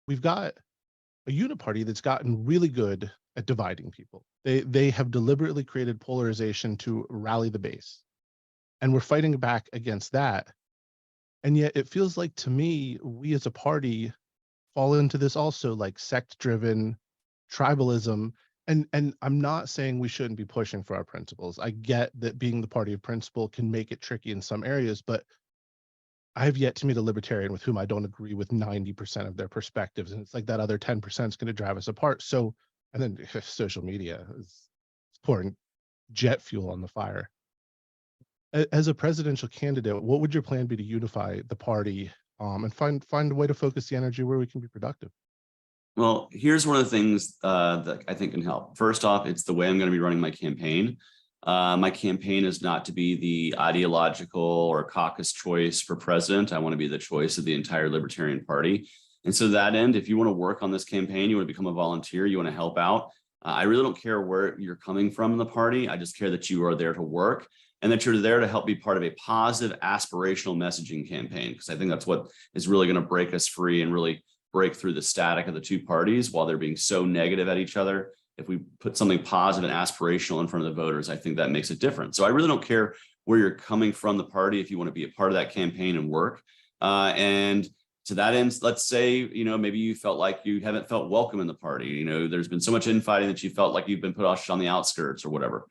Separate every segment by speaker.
Speaker 1: we've got a uniparty that's gotten really good at dividing people. They have deliberately created polarization to rally the base. And we're fighting back against that. And yet it feels like to me, we as a party fall into this also like sect-driven tribalism. And I'm not saying we shouldn't be pushing for our principles. I get that being the party of principle can make it tricky in some areas, but I have yet to meet a libertarian with whom I don't agree with 90% of their perspectives. And it's like that other 10% is going to drive us apart. So, and then social media is pouring jet fuel on the fire. As a presidential candidate, what would your plan be to unify the party and find a way to focus the energy where we can be productive?
Speaker 2: Well, here's one of the things that I think can help. First off, it's the way I'm going to be running my campaign. My campaign is not to be the ideological or caucus choice for president. I want to be the choice of the entire Libertarian Party. And so to that end, if you want to work on this campaign, you want to become a volunteer, you want to help out, I really don't care where you're coming from in the party. I just care that you are there to work and that you're there to help be part of a positive aspirational messaging campaign, because I think that's what is really going to break us free and really break through the static of the two parties while they're being so negative at each other. If we put something positive and aspirational in front of the voters, I think that makes a difference. So I really don't care where you're coming from the party if you want to be a part of that campaign and work. And to that end, let's say, maybe you felt like you haven't felt welcome in the party. There's been so much infighting that you felt like you've been put on the outskirts or whatever.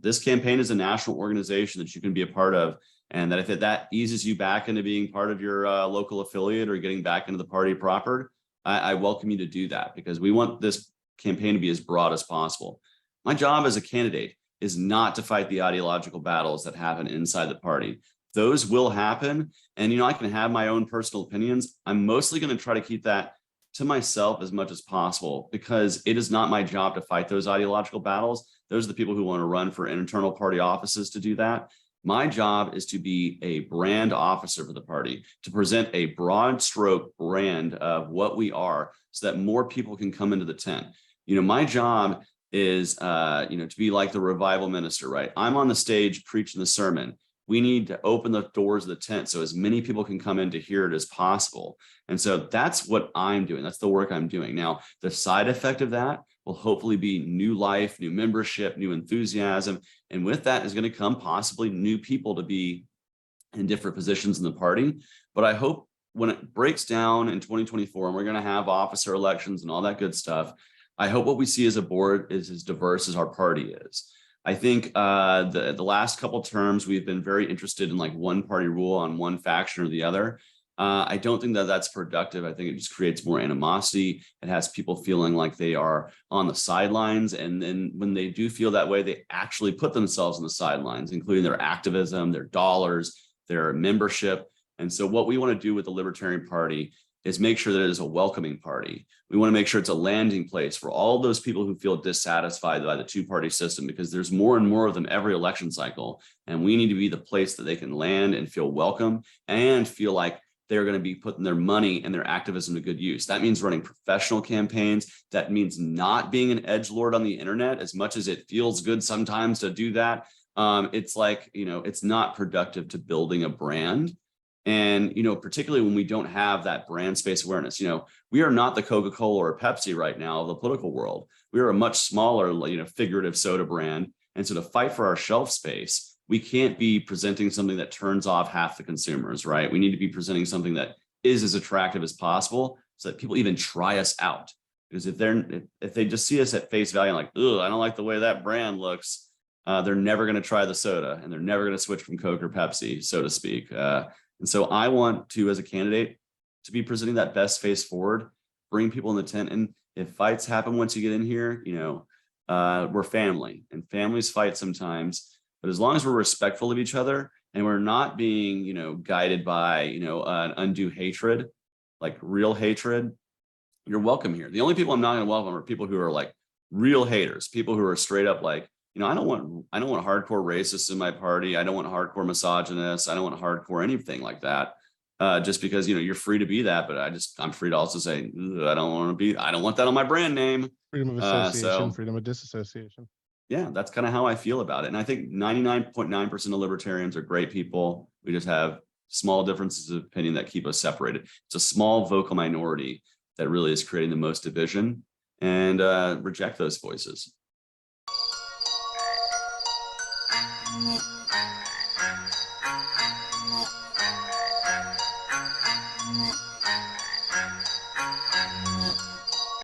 Speaker 2: This campaign is a national organization that you can be a part of. And that if that eases you back into being part of your local affiliate or getting back into the party proper, I welcome you to do that, because we want this campaign to be as broad as possible. My job as a candidate is not to fight the ideological battles that happen inside the party. Those will happen. And, I can have my own personal opinions. I'm mostly going to try to keep that to myself as much as possible, because it is not my job to fight those ideological battles. Those are the people who want to run for internal party offices to do that. My job is to be a brand officer for the party, to present a broad stroke brand of what we are so that more people can come into the tent. My job is, to be like the revival minister, right? I'm on the stage preaching the sermon. We need to open the doors of the tent so as many people can come in to hear it as possible. And so that's what I'm doing. That's the work I'm doing. Now, the side effect of that will hopefully be new life, new membership, new enthusiasm. And with that is going to come possibly new people to be in different positions in the party. But I hope when it breaks down in 2024 and we're going to have officer elections and all that good stuff, I hope what we see as a board is as diverse as our party is. I think the last couple terms, we've been very interested in like one party rule on one faction or the other. I don't think that that's productive. I think it just creates more animosity. It has people feeling like they are on the sidelines. And then when they do feel that way, they actually put themselves on the sidelines, including their activism, their dollars, their membership. And so what we want to do with the Libertarian Party is make sure that it is a welcoming party. We want to make sure it's a landing place for all those people who feel dissatisfied by the two-party system, because there's more and more of them every election cycle. And we need to be the place that they can land and feel welcome and feel like they're going to be putting their money and their activism to good use. That means running professional campaigns. That means not being an edgelord on the internet, as much as it feels good sometimes to do that. It's like, it's not productive to building a brand. And, particularly when we don't have that brand space awareness, we are not the Coca-Cola or Pepsi right now of the political world. We are a much smaller, figurative soda brand. And so to fight for our shelf space, we can't be presenting something that turns off half the consumers, right? We need to be presenting something that is as attractive as possible so that people even try us out. Because if they just see us at face value, like, ugh, I don't like the way that brand looks, they're never going to try the soda, and they're never going to switch from Coke or Pepsi, so to speak. And so I want to, as a candidate, to be presenting that best face forward, bring people in the tent. And if fights happen once you get in here, we're family, and families fight sometimes. But as long as we're respectful of each other and we're not being, guided by, an undue hatred, like real hatred, you're welcome here. The only people I'm not going to welcome are people who are like real haters, people who are straight up like, I don't want hardcore racists in my party. I don't want hardcore misogynists. I don't want hardcore anything like that. Just because, you're free to be that, but I'm free to also say, I don't want that on my brand name.
Speaker 1: Freedom of association, freedom of disassociation.
Speaker 2: Yeah, that's kind of how I feel about it. And I think 99.9% of libertarians are great people. We just have small differences of opinion that keep us separated. It's a small vocal minority that really is creating the most division, and reject those voices.